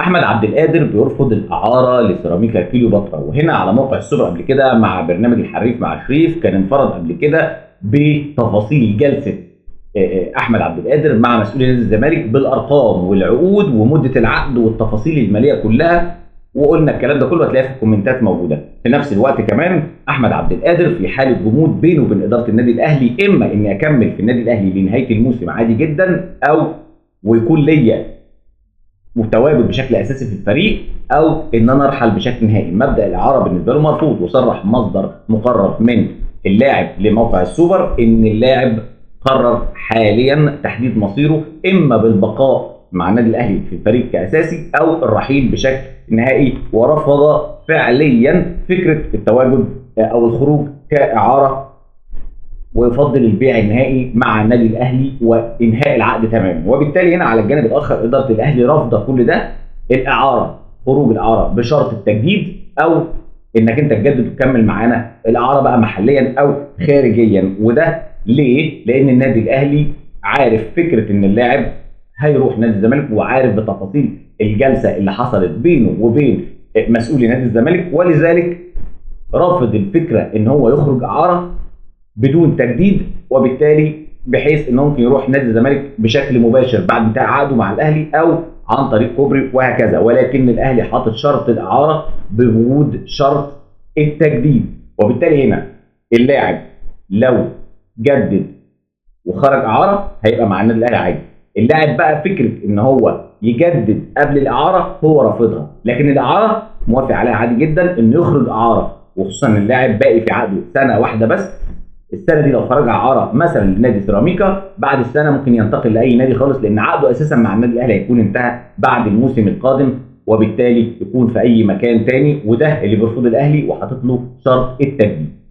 احمد عبد القادر بيرفض الاعاره لسيراميكا كليوباترا، وهنا على موقع السوبر قبل كده مع برنامج الحريف مع شريف كان انفرد قبل كده بتفاصيل جلسه احمد عبد القادر مع مسؤولي نادي الزمالك بالارقام والعقود ومده العقد والتفاصيل الماليه كلها، وقلنا الكلام ده كله هتلاقيه في الكومنتات موجوده. في نفس الوقت كمان احمد عبد القادر في حاله جمود بينه وبين اداره النادي الاهلي، اما اني اكمل في النادي الاهلي لنهايه الموسم عادي جدا، او ويكون ليا متواجد بشكل اساسي في الفريق، او ان انا ارحل بشكل نهائي. مبدا الاعاره بالنسبه له مرفوض، وصرح مصدر مقرب من اللاعب لموقع السوبر ان اللاعب قرر حاليا تحديد مصيره اما بالبقاء مع النادي الاهلي في الفريق كاساسي او الرحيل بشكل نهائي، ورفض فعليا فكره التواجد او الخروج كاعاره، ويفضل البيع النهائي مع النادي الاهلي وانهاء العقد تماما. وبالتالي هنا على الجانب الاخر اداره الاهلي رافضه كل ده، الاعاره، خروج الاعاره بشرط التجديد، او انك انت تجدد وتكمل معانا الاعاره بقى محليا او خارجيا. وده ليه؟ لان النادي الاهلي عارف فكره ان اللاعب هيروح نادي الزمالك، وعارف بتفاصيل الجلسه اللي حصلت بينه وبين مسؤولي نادي الزمالك، ولذلك رافض الفكره ان هو يخرج اعاره بدون تجديد، وبالتالي بحيث انه ممكن يروح نادي الزمالك بشكل مباشر بعد انتهاء عقده مع الاهلي او عن طريق كوبري وهكذا. ولكن الاهلي حاطط شرط الاعاره بوجود شرط التجديد، وبالتالي هنا اللاعب لو جدد وخرج اعاره هيبقى مع النادي الاهلي عادي. اللاعب بقى فكره ان هو يجدد قبل الاعاره هو رافضها، لكن الاعاره موافق عليها عادي جدا انه يخرج اعاره، وخصوصا ان اللاعب باقي في عقده سنه واحده بس. السنه دي لو خرج اعاره مثلا لنادي سيراميكا، بعد السنه ممكن ينتقل لاي نادي خالص، لان عقده اساسا مع النادي الاهلي هيكون انتهى بعد الموسم القادم، وبالتالي يكون في اي مكان تاني. وده اللي بيرفض الاهلي وحاطط له شرط التجديد.